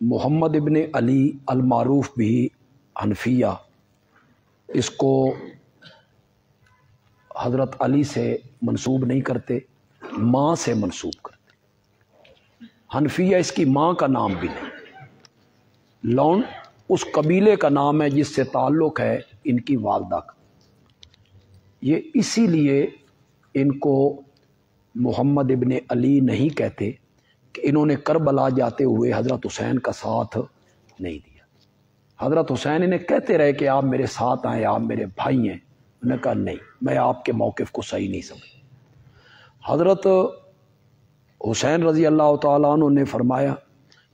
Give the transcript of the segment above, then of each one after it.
محمد ابن علی المعروف بھی حنفیہ، اس کو حضرت علی سے منسوب نہیں کرتے، ماں سے منسوب کرتے۔ حنفیہ اس کی ماں کا نام بھی نہیں، لون اس قبیلے کا نام ہے جس سے تعلق ہے ان کی والدہ کا۔ یہ اسی لیے ان کو محمد ابن علی نہیں کہتے کہ انہوں نے کربلا جاتے ہوئے حضرت حسین کا ساتھ نہیں دیا۔ حضرت حسین انہیں کہتے رہے کہ آپ میرے ساتھ آئیں، آپ میرے بھائی ہیں، انہوں نے کہا نہیں، میں آپ کے موقف کو صحیح نہیں سمجھ۔ حضرت حسین رضی اللہ تعالیٰ عنہ نے فرمایا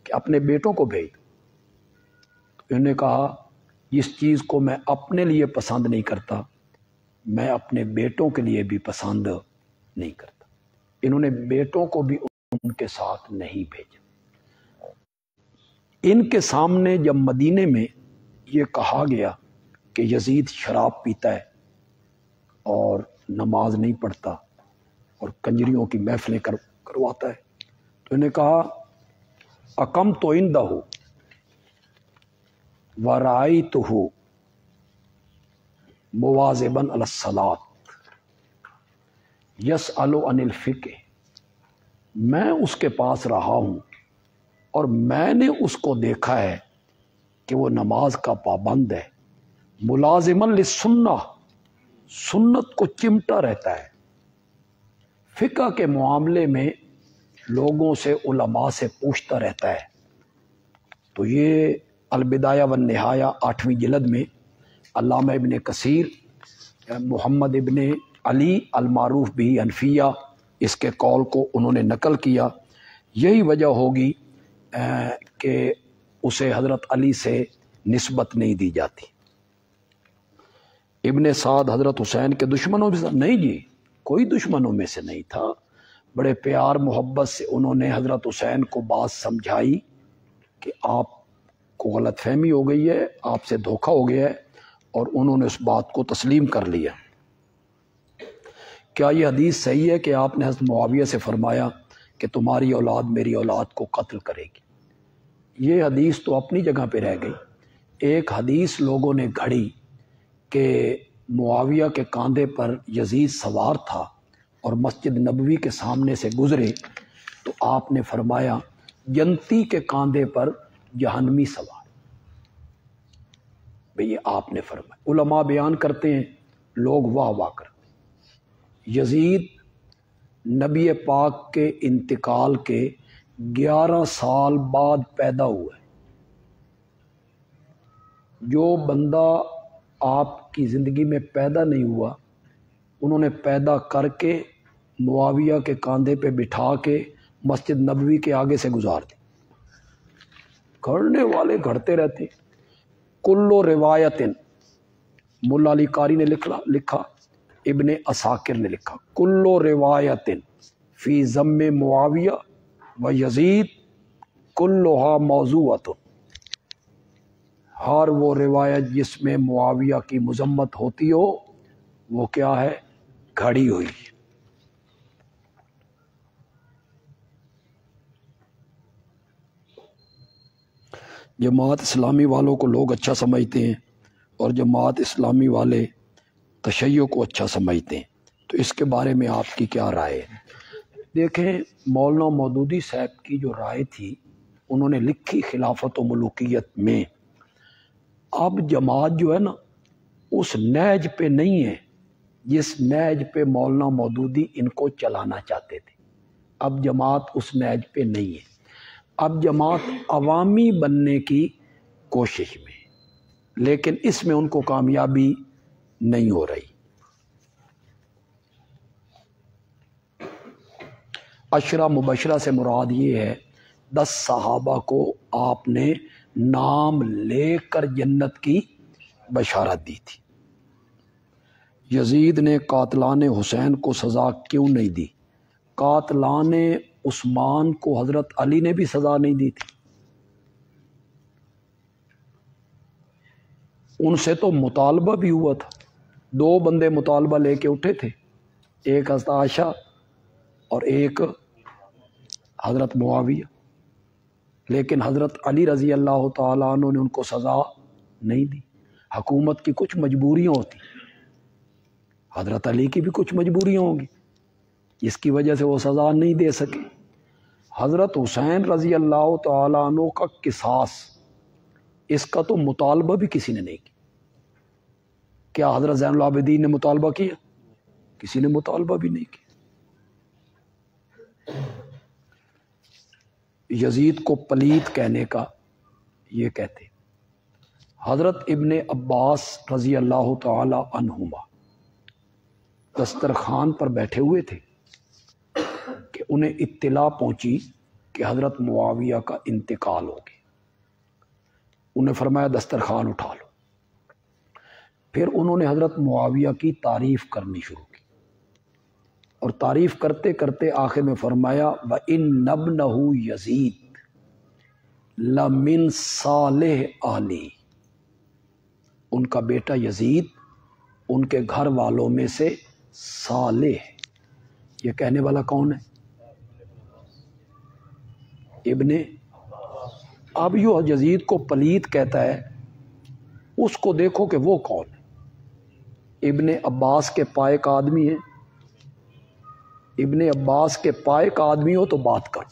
کہ اپنے بیٹوں کو بھیج دو۔ انہوں نے کہا جس چیز کو میں اپنے لیے پسند نہیں کرتا میں اپنے بیٹوں کے لیے بھی پسند نہیں کرتا۔ انہوں نے بیٹوں کو بھی ان کے ساتھ نہیں بھیجا۔ ان کے سامنے جب مدینے میں یہ کہا گیا کہ یزید شراب پیتا ہے اور نماز نہیں پڑھتا اور کنجریوں کی محفلیں کرواتا ہے، تو انہوں نے کہا اقم تو عندہ ورأیتہ مواظبا علی الصلاۃ یسأل عن الفقہ، میں اس کے پاس رہا ہوں اور میں نے اس کو دیکھا ہے کہ وہ نماز کا پابند ہے، ملازما للسنہ، سنت کو چمٹا رہتا ہے، فقہ کے معاملے میں لوگوں سے علماء سے پوچھتا رہتا ہے۔ تو یہ البدایہ والنہایہ 8ویں جلد میں علامہ ابن کثیر محمد ابن علی المعروف بھی حنفیہ اس کے قول کو انہوں نے نقل کیا۔ یہی وجہ ہوگی کہ اسے حضرت علی سے نسبت نہیں دی جاتی۔ ابن سعد حضرت حسین کے دشمنوں میں سے نہیں جی، کوئی دشمنوں میں سے نہیں تھا، بڑے پیار محبت سے انہوں نے حضرت حسین کو بات سمجھائی کہ آپ کو غلط فہمی ہو گئی ہے، آپ سے دھوکہ ہو گیا ہے، اور انہوں نے اس بات کو تسلیم کر لیا۔ کیا یہ حدیث صحیح ہے کہ آپ نے حضرت معاویہ سے فرمایا کہ تمہاری اولاد میری اولاد کو قتل کرے گی؟ یہ حدیث تو اپنی جگہ پہ رہ گئی۔ ایک حدیث لوگوں نے گھڑی کہ معاویہ کے کاندھے پر یزید سوار تھا اور مسجد نبوی کے سامنے سے گزرے تو آپ نے فرمایا جنتی کے کاندھے پر جہنمی سوار۔ بھئی یہ آپ نے فرمایا، علماء بیان کرتے ہیں، لوگ واہ واہ کرتے ہیں۔ یزید نبی پاک کے انتقال کے 11 سال بعد پیدا ہوا ہے۔ جو بندہ آپ کی زندگی میں پیدا نہیں ہوا انہوں نے پیدا کر کے معاویہ کے کاندھے پہ بٹھا کے مسجد نبوی کے آگے سے گزار دی۔ گھڑنے والے گھڑتے رہتے۔ کلو روایت، مولا علی قاری نے لکھا، ابن عساکر نے لکھا، کلو روایت فی ذم معاویہ و یزید کلھا موضوعۃ، ہر وہ روایت جس میں معاویہ کی مذمت ہوتی ہو وہ کیا ہے؟ گھڑی ہوئی۔ جماعت اسلامی والوں کو لوگ اچھا سمجھتے ہیں اور جماعت اسلامی والے تشیع کو اچھا سمجھتے ہیں، تو اس کے بارے میں آپ کی کیا رائے ہے؟ دیکھیں، مولانا مودودی صاحب کی جو رائے تھی انہوں نے لکھی خلافت و ملوکیت میں، اب جماعت جو ہے نا اس نہج پہ نہیں ہے جس نہج پہ مولانا مودودی ان کو چلانا چاہتے تھے۔ اب جماعت اس نہج پہ نہیں ہے، اب جماعت عوامی بننے کی کوشش میں، لیکن اس میں ان کو کامیابی نہیں ہو رہی۔ عشرہ مبشرہ سے مراد یہ ہے 10 صحابہ کو آپ نے نام لے کر جنت کی بشارت دی تھی۔ یزید نے قاتلان حسین کو سزا کیوں نہیں دی؟ قاتلان عثمان کو حضرت علی نے بھی سزا نہیں دی تھی، ان سے تو مطالبہ بھی ہوا تھا۔ 2 بندے مطالبہ لے کے اٹھے تھے، ایک حضرت عائشہ اور ایک حضرت معاویہ، لیکن حضرت علی رضی اللہ تعالیٰ عنہ نے ان کو سزا نہیں دی۔ حکومت کی کچھ مجبوریاں ہوتی، حضرت علی کی بھی کچھ مجبوریاں ہوں گی جس کی وجہ سے وہ سزا نہیں دے سکے۔ حضرت حسین رضی اللہ تعالیٰ عنہ کا قصاص، اس کا تو مطالبہ بھی کسی نے نہیں کیا۔ کیا حضرت زین العابدین نے مطالبہ کیا؟ کسی نے مطالبہ بھی نہیں کیا۔ یزید کو پلیت کہنے کا یہ کہتے۔ حضرت ابن عباس رضی اللہ تعالی عنہما دسترخوان پر بیٹھے ہوئے تھے کہ انہیں اطلاع پہنچی کہ حضرت معاویہ کا انتقال ہو گیا۔ انہیں فرمایا دسترخوان اٹھا لو۔ پھر انہوں نے حضرت معاویہ کی تعریف کرنی شروع کی، اور تعریف کرتے کرتے آخر میں فرمایا وَإِنَّ ابْنَهُ یزید لَمِن صالح آلِ، ان کا بیٹا یزید ان کے گھر والوں میں سے صالح ہے۔ یہ کہنے والا کون ہے؟ ابن۔ اب جو یزید کو پلیت کہتا ہے اس کو دیکھو کہ وہ کون ہے۔ ابن عباس کے پائے کا آدمی ہے۔ ابن عباس کے پائے کا آدمی ہو تو بات کرو۔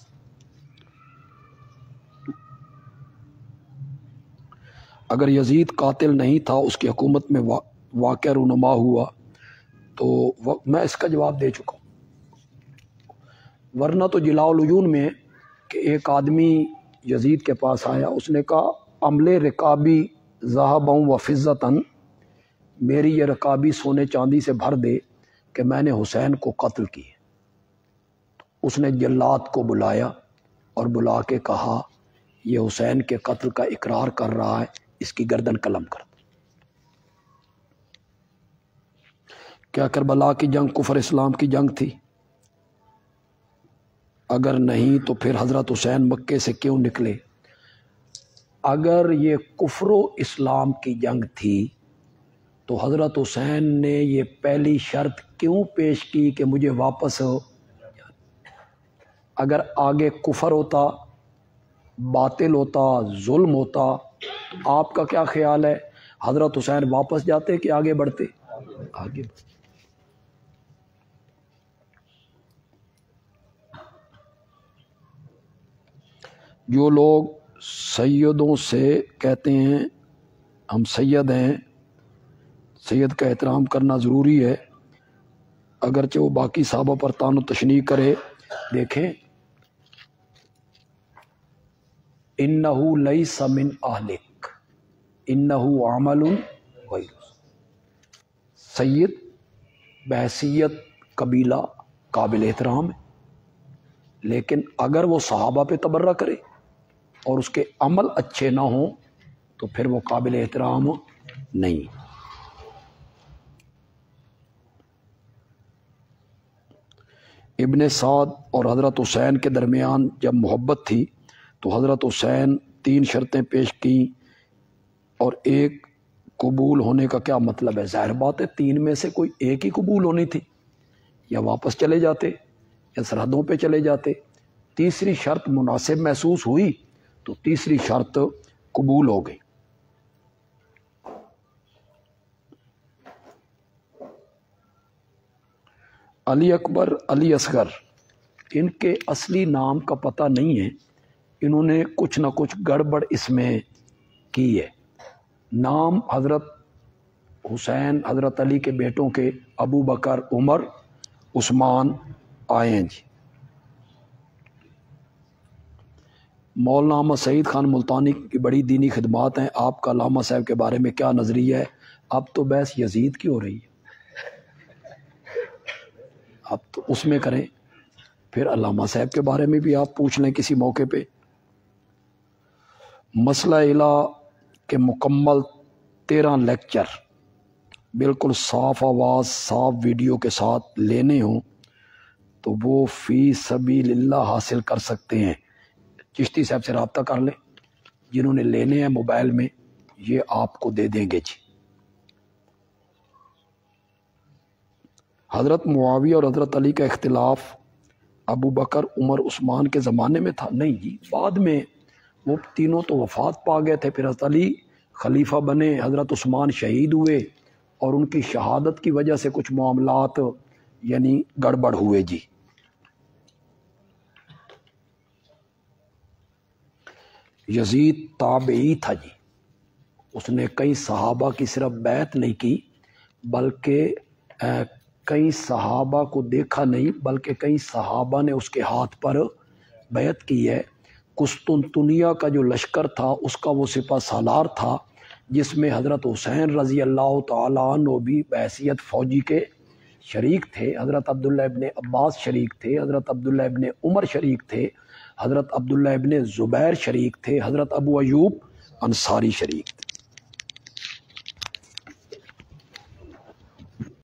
اگر یزید قاتل نہیں تھا، اس کی حکومت میں واقع رونما ہوا، تو میں اس کا جواب دے چکا ہوں۔ ورنہ تو جلاء العیون میں کہ ایک آدمی یزید کے پاس آیا، اس نے کہا عملے رکابی ذہبا و فضتاً، میری یہ رکابی سونے چاندی سے بھر دے کہ میں نے حسین کو قتل کیا۔ اس نے جلاد کو بلایا اور بلا کے کہا یہ حسین کے قتل کا اقرار کر رہا ہے، اس کی گردن قلم کر دو۔ کیا کربلا کی جنگ کفر اسلام کی جنگ تھی؟ اگر نہیں تو پھر حضرت حسین مکے سے کیوں نکلے؟ اگر یہ کفر و اسلام کی جنگ تھی تو حضرت حسین نے یہ پہلی شرط کیوں پیش کی کہ مجھے واپس ہو؟ اگر آگے کفر ہوتا، باطل ہوتا، ظلم ہوتا، تو آپ کا کیا خیال ہے؟ حضرت حسین واپس جاتے کہ آگے بڑھتے؟ آگے بڑھتے۔ جو لوگ سیدوں سے کہتے ہیں ہم سید ہیں، سید کا احترام کرنا ضروری ہے، اگرچہ وہ باقی صحابہ پر طعن و تشنیع کرے، دیکھیں انہو لیس من اہلک انہو عمل غیر، سید بحیثیت قبیلہ قابل احترام ہے، لیکن اگر وہ صحابہ پہ تبرہ کرے اور اس کے عمل اچھے نہ ہوں تو پھر وہ قابل احترام نہیں۔ ابن سعد اور حضرت حسین کے درمیان جب محبت تھی تو حضرت حسین 3 شرطیں پیش کیں، اور ایک قبول ہونے کا کیا مطلب ہے؟ ظاہر بات ہے 3 میں سے کوئی ایک ہی قبول ہونی تھی، یا واپس چلے جاتے یا سرحدوں پہ چلے جاتے۔ تیسری شرط مناسب محسوس ہوئی تو تیسری شرط قبول ہو گئی۔ علی اکبر، علی اصغر، ان کے اصلی نام کا پتہ نہیں ہے، انہوں نے کچھ نہ کچھ گڑبڑ اس میں کی ہے۔ نام حضرت حسین حضرت علی کے بیٹوں کے ابو بکر، عمر، عثمان آئے ہیں جی۔ مولانا احمد سعید خان ملتانی کی بڑی دینی خدمات ہیں، آپ کا علامہ صاحب کے بارے میں کیا نظریہ ہے؟ اب تو بحث یزید کی ہو رہی ہے، اب تو اس میں کریں، پھر علامہ صاحب کے بارے میں بھی آپ پوچھ لیں کسی موقع پہ۔ مسئلہ الہ کے مکمل 13 لیکچر بالکل صاف آواز، صاف ویڈیو کے ساتھ لینے ہوں تو وہ فی سبیل اللہ حاصل کر سکتے ہیں۔ چشتی صاحب سے رابطہ کر لیں، جنہوں نے لینے ہیں موبائل میں یہ آپ کو دے دیں گے جی۔ حضرت معاویہ اور حضرت علی کا اختلاف ابو بکر، عمر، عثمان کے زمانے میں تھا؟ نہیں جی، بعد میں وہ تینوں تو وفات پا گئے تھے، پھر حضرت علی خلیفہ بنے، حضرت عثمان شہید ہوئے، اور ان کی شہادت کی وجہ سے کچھ معاملات یعنی گڑبڑ ہوئے جی۔ یزید تابعی تھا جی، اس نے کئی صحابہ کی صرف بیعت نہیں کی بلکہ کئی صحابہ کو دیکھا نہیں بلکہ کئی صحابہ نے اس کے ہاتھ پر بیعت کی ہے۔ قسطنطنیہ کا جو لشکر تھا اس کا وہ سپہ سالار تھا، جس میں حضرت حسین رضی اللہ تعالیٰ عنہ بھی بحیثیت فوجی کے شریک تھے، حضرت عبداللہ ابن عباس شریک تھے، حضرت عبداللہ ابن عمر شریک تھے، حضرت عبداللہ ابن زبیر شریک تھے، حضرت ابو ایوب انصاری شریک تھے۔